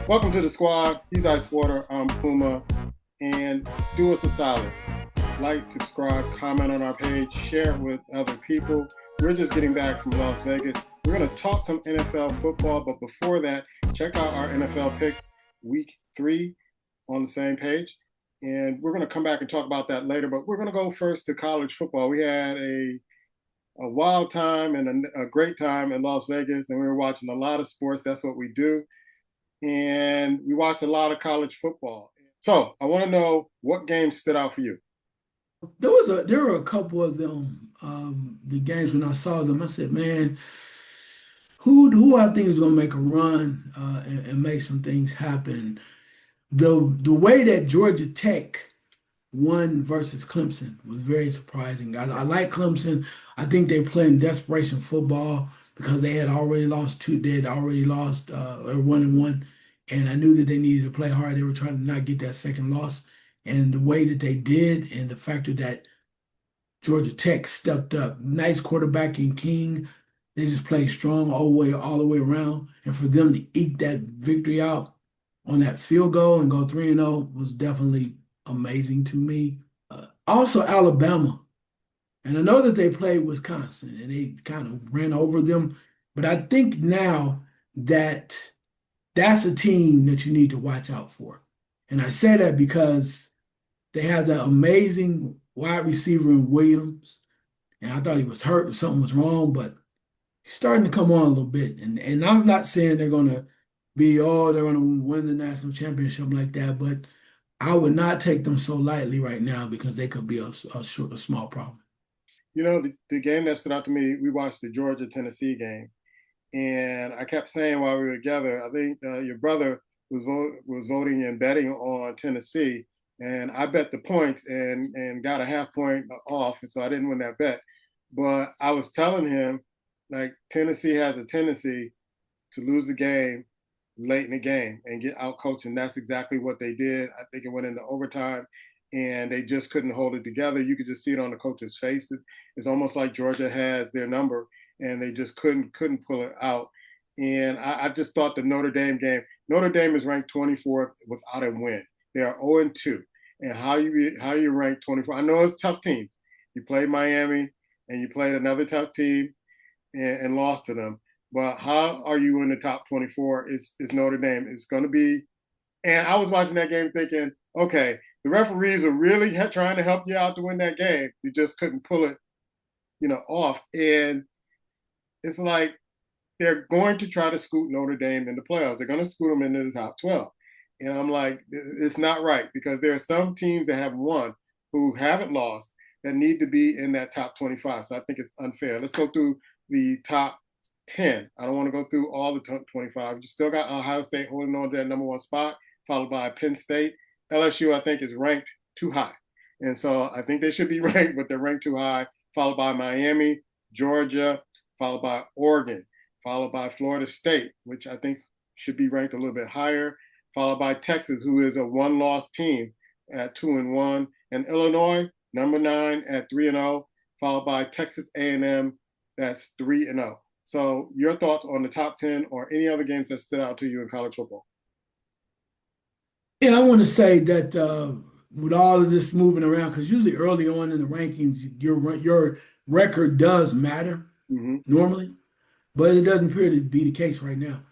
Welcome to the squad. He's Icewater. I'm Puma. And do us a solid. Like, subscribe, comment on our page, share it with other people. We're just getting back from Las Vegas. We're going to talk some NFL football, but before that, check out our NFL picks week 3 on the same page. And we're going to come back and talk about that later, but we're going to go first to college football. We had a wild time and a great time in Las Vegas, and we were watching a lot of sports. That's what we do. And we watched a lot of college football. So I want to know what games stood out for you. There were a couple of them. The games when I saw them, I said, "Man, who I think is going to make a run and make some things happen." The way that Georgia Tech won versus Clemson was very surprising. I like Clemson. I think they playing desperation football because they had already lost two. They had already lost or 1-1, and I knew that they needed to play hard. They were trying to not get that second loss, and the way that they did, and the factor that Georgia Tech stepped up. Nice quarterback in King. They just played strong all the way around. And for them to eke that victory out on that field goal and go 3-0 was definitely amazing to me. Also, Alabama. And I know that they played Wisconsin and they kind of ran over them. But I think now that that's a team that you need to watch out for. And I say that because they have that amazing wide receiver in Williams. And I thought he was hurt or something was wrong, but he's starting to come on a little bit. And I'm not saying they're going to they're going to win the national championship like that, but I would not take them so lightly right now because they could be a small problem. The game that stood out to me, we watched the Georgia Tennessee game. And I kept saying while we were together, I think your brother was voting and betting on Tennessee. And I bet the points and got a half point off. And so I didn't win that bet. But I was telling him, like, Tennessee has a tendency to lose the game late in the game and get out coached. And that's exactly what they did. I think it went into overtime and they just couldn't hold it together. You could just see it on the coaches' faces. It's almost like Georgia has their number and they just couldn't pull it out. And I just thought the Notre Dame game, Notre Dame is ranked 24th without a win. They are 0-2. And how you rank 24? I know it's tough teams. You played Miami and you played another tough team and lost to them. But how are you in the top 24? It's Notre Dame. It's going to be. And I was watching that game thinking, okay, the referees are really trying to help you out to win that game. You just couldn't pull it, off. And it's like they're going to try to scoot Notre Dame in the playoffs. They're going to scoot them into the top 12. And I'm like, it's not right because there are some teams that have won who haven't lost that need to be in that top 25. So I think it's unfair. Let's go through the top 10. I don't want to go through all the top 25. You still got Ohio State holding on to that number 1 spot, followed by Penn State. LSU, I think, is ranked too high. And so I think they should be ranked, but they're ranked too high, followed by Miami, Georgia, followed by Oregon, followed by Florida State, which I think should be ranked a little bit higher, followed by Texas, who is a one-loss team at 2-1, and Illinois, number 9 at 3-0, followed by Texas A&M, that's 3-0. So your thoughts on the top 10 or any other games that stood out to you in college football? Yeah, I want to say that with all of this moving around, because usually early on in the rankings, your record does matter Mm-hmm. normally, but it doesn't appear to be the case right now.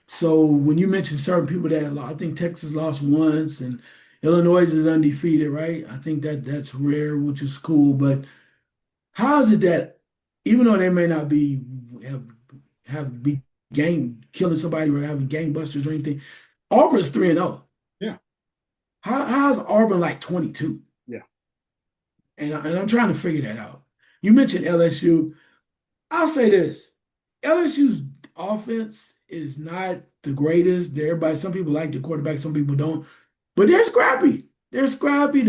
So when you mention certain people that I think Texas lost once and Illinois is undefeated, right? I think that's rare, which is cool. But how is it that even though they may not be have be game killing somebody or having game busters or anything, Auburn's 3-0. Yeah, How's Auburn like 22? yeah. And I'm trying to figure that out. You mentioned LSU. I'll say this. LSU's offense is not the greatest. Some people like the quarterback, some people don't. But they're scrappy. They're scrappy.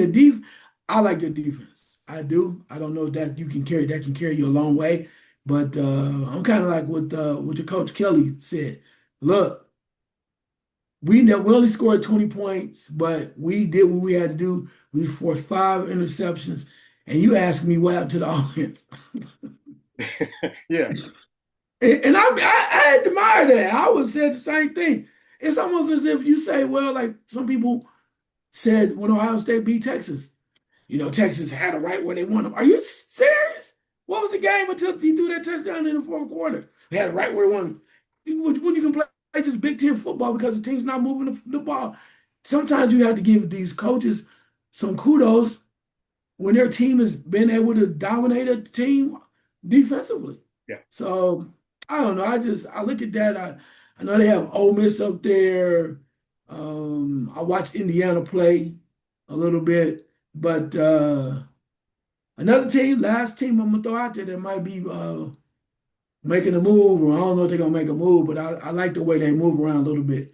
I like their defense. I do. I don't know that can carry you a long way. But I'm kind of like what your coach Kelly said. Look, we only scored 20 points, but we did what we had to do. We forced 5 interceptions, and you asked me what happened to the offense. Yeah. And I admire that. I would say the same thing. It's almost as if you say, well, like some people said when Ohio State beat Texas. Texas had it right where they want them. Are you serious? What was the game until he threw that touchdown in the fourth quarter? They had it right where they wanted them. When you can play just Big Ten football because the team's not moving the ball, sometimes you have to give these coaches some kudos when their team has been able to dominate a team defensively. Yeah. So I don't know. I look at that. I know they have Ole Miss up there. I watched Indiana play a little bit, but another team, last team I'm gonna throw out there that might be making a move, or I don't know if they're gonna make a move, but I like the way they move around a little bit.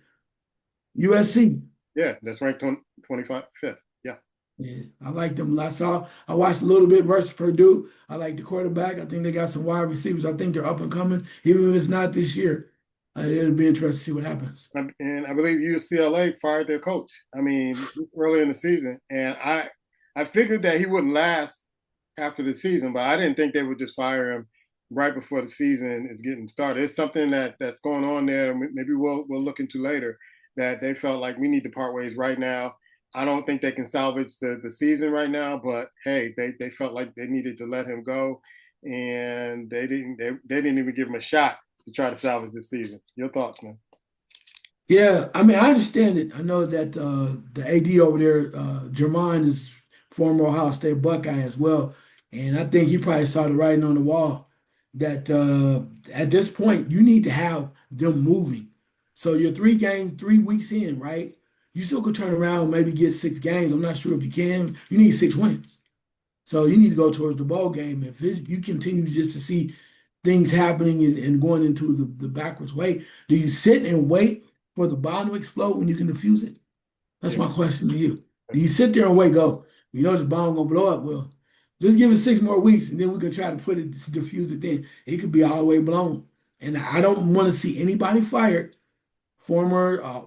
USC. Yeah, that's ranked 25 fifth. Yeah. Yeah, I like them. I watched a little bit versus Purdue. I like the quarterback. I think they got some wide receivers. I think they're up and coming, even if it's not this year. It'll be interesting to see what happens. And I believe UCLA fired their coach. I mean, early in the season, and I figured that he wouldn't last after the season, but I didn't think they would just fire him right before the season is getting started. It's something that's going on there. Maybe we'll look into later that they felt like we need to part ways right now. I don't think they can salvage the season right now, but hey, they felt like they needed to let him go, and they didn't even give him a shot to try to salvage this season. Your thoughts, man? Yeah, I mean, I understand it. I know that the AD over there, Jermon, is former Ohio State Buckeye as well, and I think he probably saw the writing on the wall that at this point you need to have them moving. So you're 3 games, 3 weeks in, right? You still could turn around and maybe get 6 games. I'm not sure if you can. You need 6 wins. So you need to go towards the bowl game. If you continue just to see things happening and going into the backwards way, do you sit and wait for the bomb to explode when you can defuse it? That's Yeah, my question to you. Do you sit there and wait, go, this bomb gonna blow up? Well, just give it 6 more weeks and then we can try to put it, defuse it then. It could be all the way blown. And I don't want to see anybody fired. Former,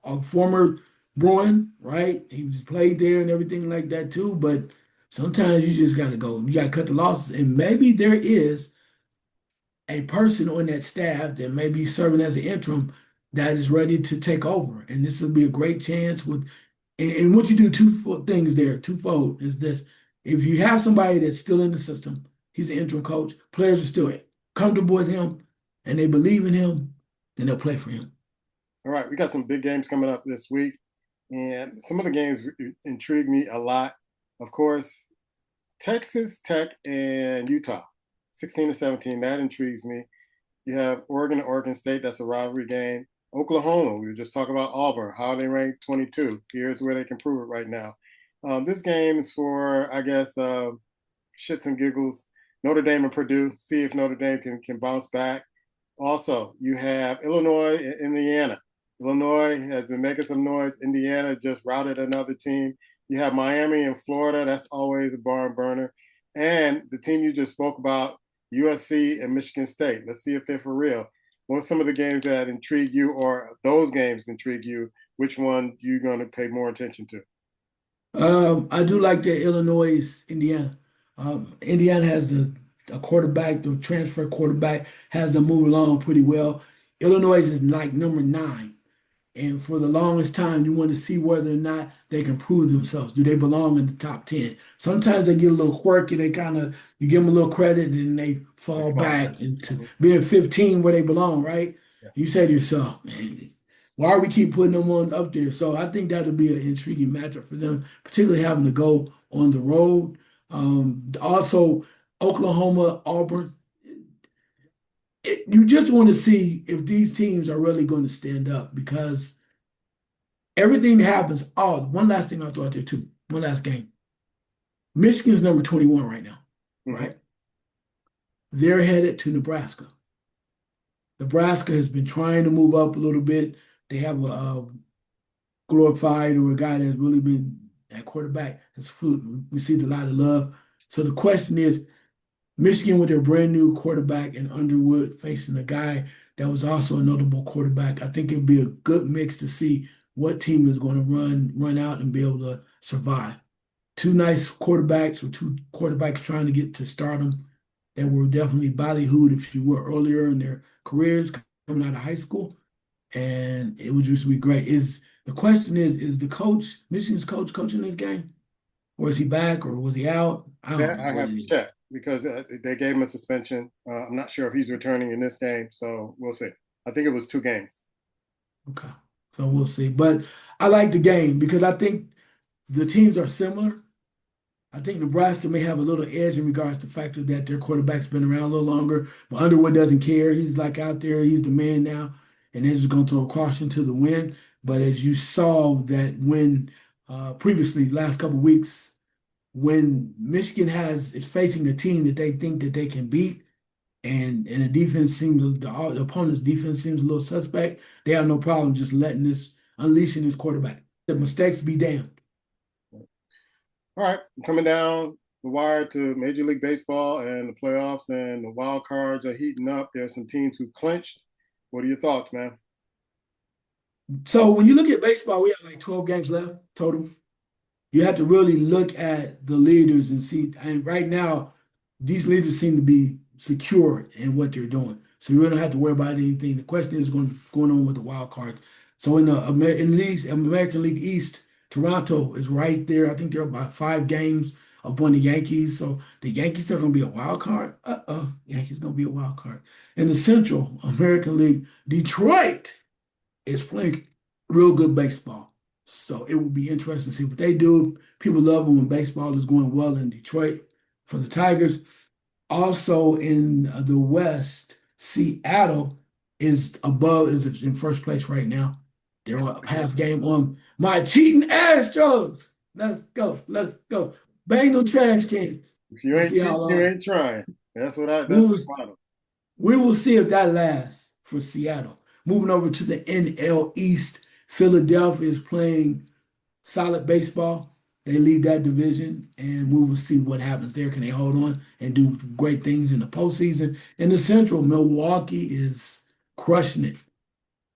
a former Bruin, right? He was played there and everything like that too. But sometimes you just got to go. You got to cut the losses. And maybe there is a person on that staff that may be serving as an interim that is ready to take over. And this will be a great chance and what you do things there, twofold is this. If you have somebody that's still in the system, he's an interim coach, players are still comfortable with him and they believe in him, then they'll play for him. all right, we got some big games coming up this week, and some of the games intrigue me a lot. Of course, Texas Tech and Utah, 16 to 17. That intrigues me. You have Oregon and Oregon State. That's a rivalry game. Oklahoma. We were just talking about Auburn. How they rank 22. Here's where they can prove it right now. This game is for, I guess, shits and giggles. Notre Dame and Purdue. See if Notre Dame can bounce back. Also, you have Illinois and Indiana. Illinois has been making some noise. Indiana just routed another team. You have Miami and Florida. That's always a barn burner. And the team you just spoke about, USC and Michigan State. Let's see if they're for real. What are some of the games that intrigue you, or those games intrigue you? Which one you going to pay more attention to? I do like the Illinois, Indiana. Indiana has the quarterback, the transfer quarterback has them moving along pretty well. Illinois is like number 9. And for the longest time, you want to see whether or not they can prove themselves. Do they belong in the top 10? Sometimes they get a little quirky. You give them a little credit and they fall back into being 15 where they belong, right? Yeah. You say to yourself, man, why are we keep putting them on up there? So I think that'll be an intriguing matchup for them, particularly having to go on the road. Also, Oklahoma, Auburn. You just want to see if these teams are really going to stand up because everything that happens. Oh, one last thing I'll throw out there too. One last game. Michigan's number 21 right now, Mm-hmm. right? They're headed to Nebraska. Nebraska has been trying to move up a little bit. They have a glorified or a guy that's really been at quarterback has received a lot of love. So the question is, Michigan with their brand new quarterback and Underwood facing a guy that was also a notable quarterback. I think it'd be a good mix to see what team is going to run out and be able to survive. Two nice quarterbacks or two quarterbacks trying to get to stardom that were definitely ballyhooed, if you were, earlier in their careers coming out of high school. and it would just be great. Is the question is the coach, Michigan's coach, coaching this game, or is he back, or was he out? I don't That know I what have it to is. check because they gave him a suspension. I'm not sure if he's returning in this game, so we'll see. I think it was 2 games. Okay, so we'll see. But I like the game because I think the teams are similar. I think Nebraska may have a little edge in regards to the fact that their quarterback's been around a little longer, but Underwood doesn't care. He's like out there, he's the man now, and they're just going to throw a caution to the wind. But as you saw that when previously, last couple of weeks, when Michigan is facing a team that they think that they can beat, and the defense seems the opponent's defense seems a little suspect, they have no problem just letting this unleashing this quarterback. The mistakes be damned. All right, coming down the wire to Major League Baseball and the playoffs, and the wild cards are heating up. There's some teams who clinched. What are your thoughts, man? So when you look at baseball, we have like 12 games left total. You have to really look at the leaders and see. And right now, these leaders seem to be secure in what they're doing. So you really don't have to worry about anything. The question is going on with the wild cards. So in the East, American League East, Toronto is right there. I think they're about 5 games up on the Yankees. So the Yankees are going to be a wild card. Yankees going to be a wild card. In the Central American League, Detroit is playing real good baseball. So it will be interesting to see what they do. People love it when baseball is going well in Detroit for the Tigers. Also in the West, Seattle is in first place right now. They're a half game on my cheating Astros. Let's go. Let's go. Bang them trash cans. If you We'll ain't see how cheating, you long. ain't trying. We That's will, the motto. we will see if that lasts for Seattle. Moving over to the NL East, Philadelphia is playing solid baseball. They lead that division, and we will see what happens there. Can they hold on and do great things in the postseason? In the Central, Milwaukee is crushing it,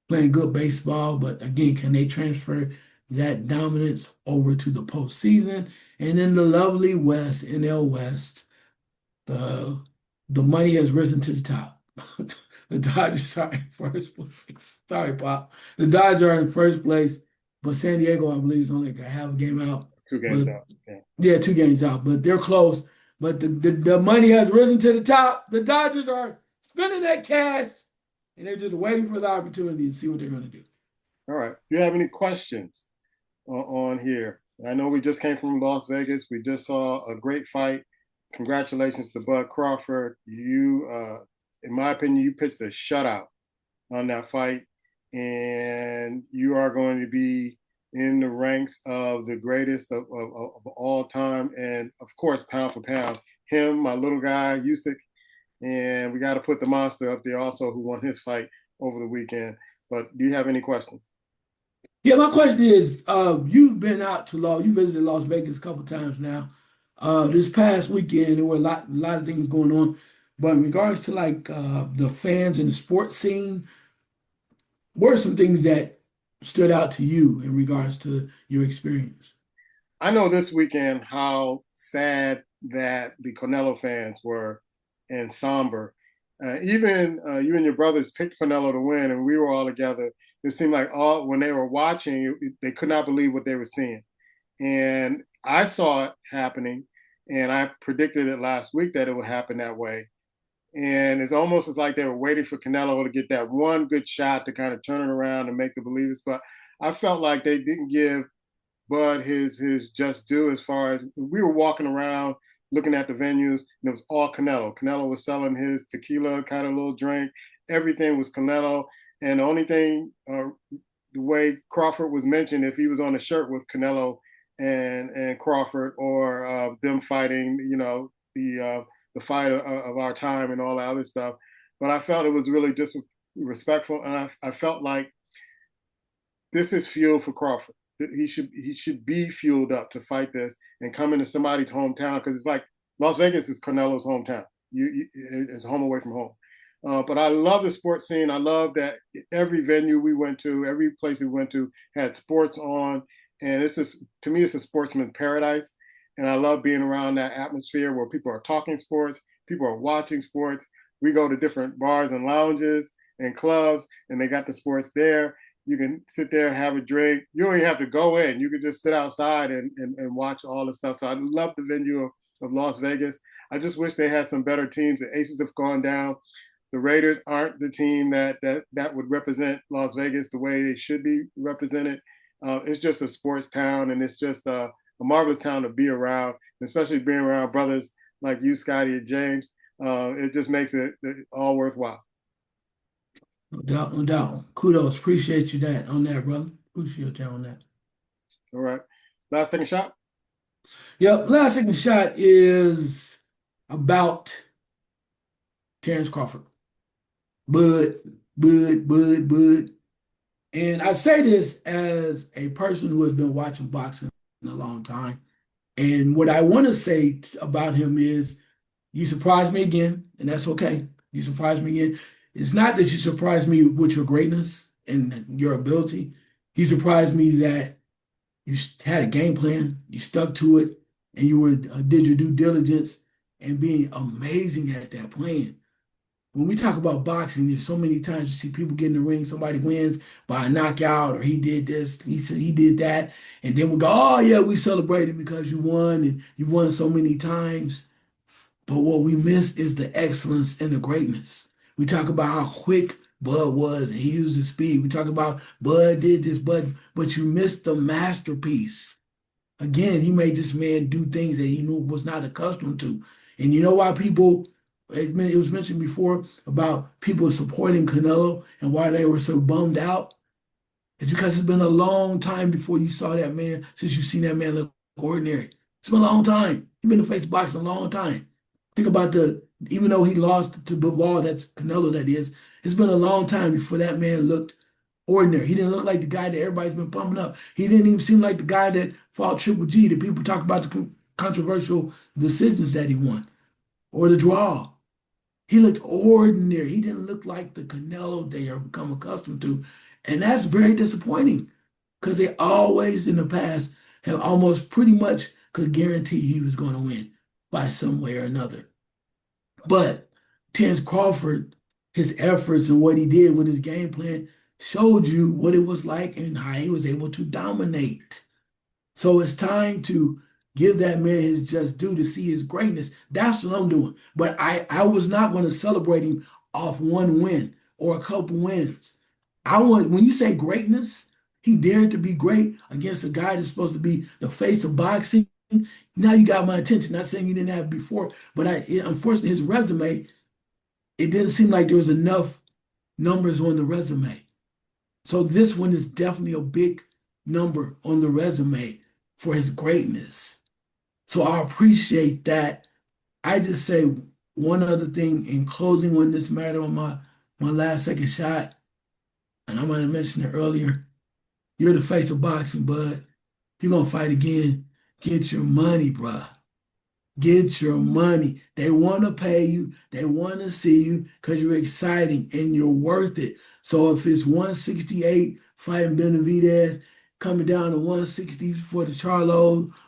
playing good baseball. But again, can they transfer that dominance over to the postseason? And in the lovely West, NL West, the the money has risen to the top. The Dodgers are in first place. Sorry, Pop. The Dodgers are in first place, but San Diego, I believe, is only like a half a game out. 2 games But out. Yeah. yeah, 2 games out, but they're close. But the money has risen to the top. The Dodgers are spending that cash, and they're just waiting for the opportunity to see what they're going to do. All right. Do you have any questions on here? I know we just came from Las Vegas. We just saw a great fight. Congratulations to Bud Crawford. In my opinion, you pitched a shutout on that fight, and you are going to be in the ranks of the greatest of all time, and of course, pound for pound. Him, my little guy, Usyk, and we got to put the monster up there also, who won his fight over the weekend. But do you have any questions? Yeah, my question is, you've been out to you visited Las Vegas a couple times now. This past weekend, there were a lot of things going on. But in regards to like the fans and the sports scene, what are some things that stood out to you in regards to your experience? I know this weekend how sad that the Canelo fans were and somber. Even you and your brothers picked Canelo to win, and we were all together. It seemed like all when they were watching, they could not believe what they were seeing. And I saw it happening, and I predicted it last week that it would happen that way. And it's almost as like they were waiting for Canelo to get that one good shot to kind of turn it around and make the believers. But I felt like they didn't give Bud his just due as far as we were walking around looking at the venues, and it was all Canelo. Canelo was selling his tequila kind of little drink. Everything was Canelo. And the only thing, the way Crawford was mentioned, if he was on a shirt with Canelo and Crawford, or them fighting, the fight of our time and all that other stuff. But I felt it was really disrespectful, and I felt like this is fuel for Crawford. He should be fueled up to fight this and come into somebody's hometown, because it's like Las Vegas is Canelo's hometown. It's home away from home. But I love the sports scene. I love that every venue we went to, every place we went to had sports on, and it's just, to me, it's a sportsman's paradise. And I love being around that atmosphere where people are talking sports, people are watching sports. We go to different bars and lounges, and clubs, and they got the sports there. You can sit there, have a drink. You don't even have to go in. You can just sit outside and watch all the stuff. So I love the venue of Las Vegas. I just wish they had some better teams. The Aces have gone down. The Raiders aren't the team that would represent Las Vegas the way they should be represented. It's just a sports town, and it's just a marvelous town to be around, especially being around brothers like you, Scotty, and James. It just makes it all worthwhile. No doubt, no doubt. Kudos. Appreciate you that on that, brother. Appreciate you on that. All right. Last second shot. Yep. Last second shot is about Terence Crawford. Bud, Bud. And I say this as a person who has been watching boxing in a long time. And what I want to say about him is you surprised me again, and that's okay. You surprised me again. It's not that you surprised me with your greatness and your ability. You surprised me that you had a game plan, you stuck to it, and you were did your due diligence and being amazing at that plan. When we talk about boxing, there's so many times you see people get in the ring, somebody wins by a knockout, or he did this, he said he did that, and then we go, oh yeah, we celebrated because you won and you won so many times. But what we miss is the excellence and the greatness. We talk about how quick Bud was and he used his speed. We talk about Bud did this, but you missed the masterpiece. Again, he made this man do things that he knew was not accustomed to. And you know why people, it was mentioned before about people supporting Canelo and why they were so bummed out. It's because it's been a long time before you saw that man, since you've seen that man look ordinary. It's been a long time. He's been in face boxing a long time. Think about even though he lost to Bivol, that's Canelo, that is, it's been a long time before that man looked ordinary. He didn't look like the guy that everybody's been pumping up. He didn't even seem like the guy that fought Triple G, that people talk about the controversial decisions that he won or the draw. He looked ordinary. He didn't look like the Canelo they are become accustomed to. And that's very disappointing because they always in the past have almost pretty much could guarantee he was going to win by some way or another. But Terence Crawford, his efforts and what he did with his game plan showed you what it was like and how he was able to dominate. So it's time to give that man his just due to see his greatness. That's what I'm doing. But I was not going to celebrate him off one win or a couple wins. When you say greatness, he dared to be great against a guy that's supposed to be the face of boxing. Now you got my attention. Not saying you didn't have it before, but unfortunately his resume, it didn't seem like there was enough numbers on the resume. So this one is definitely a big number on the resume for his greatness. So I appreciate that. I just say one other thing in closing on this matter on my last second shot, and I might have mentioned it earlier. You're the face of boxing, bud. If you're gonna fight again, get your money, bruh. Get your money. They want to pay you. They want to see you because you're exciting and you're worth it. So if it's 168 fighting Benavidez, coming down to 160 for the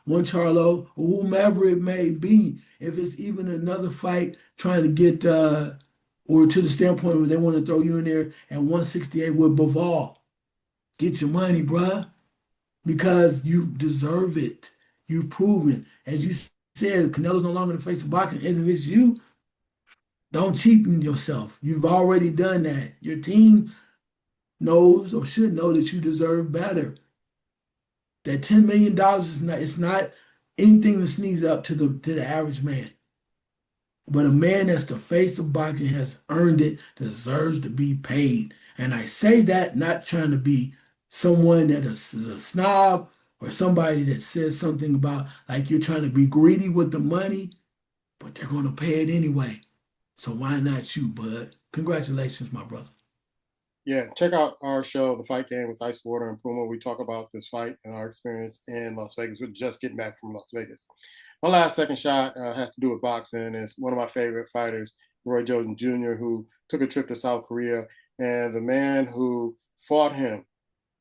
one Charlo, or whomever it may be, if it's even another fight trying to get, or to the standpoint where they want to throw you in there at 168 with Bivol, get your money, bruh, because you deserve it. You've proven, as you said, Canelo's no longer the face of boxing. And if it's you, don't cheapen yourself. You've already done that. Your team knows or should know that you deserve better. That $10 million is not, it's not anything to sneeze up to the average man. But a man that's the face of boxing has earned it, deserves to be paid. And I say that not trying to be someone that is a snob or somebody that says something about like you're trying to be greedy with the money, but they're going to pay it anyway. So why not you, bud? Congratulations, my brother. Yeah, check out our show, The Fight Game with Icewater and Puma. We talk about this fight and our experience in Las Vegas. We're just getting back from Las Vegas. My last second shot has to do with boxing. It's one of my favorite fighters, Roy Jones Jr., who took a trip to South Korea, and the man who fought him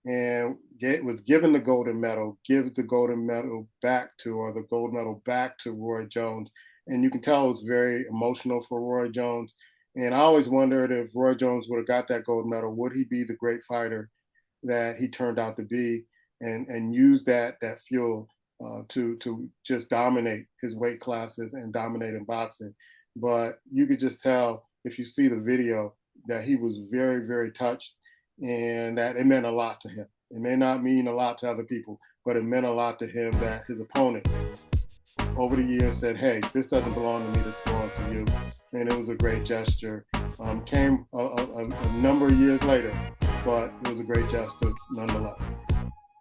and was given the golden medal gives the golden medal back to, or the gold medal back to Roy Jones. And you can tell it was very emotional for Roy Jones. And I always wondered if Roy Jones would have got that gold medal, would he be the great fighter that he turned out to be, and use that fuel to just dominate his weight classes and dominate in boxing. But you could just tell if you see the video that he was very, very touched, and that it meant a lot to him. It may not mean a lot to other people, but it meant a lot to him that his opponent over the years said, "Hey, this doesn't belong to me. This belongs to you." And it was a great gesture. Came a number of years later, but it was a great gesture nonetheless.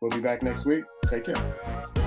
We'll be back next week. Take care.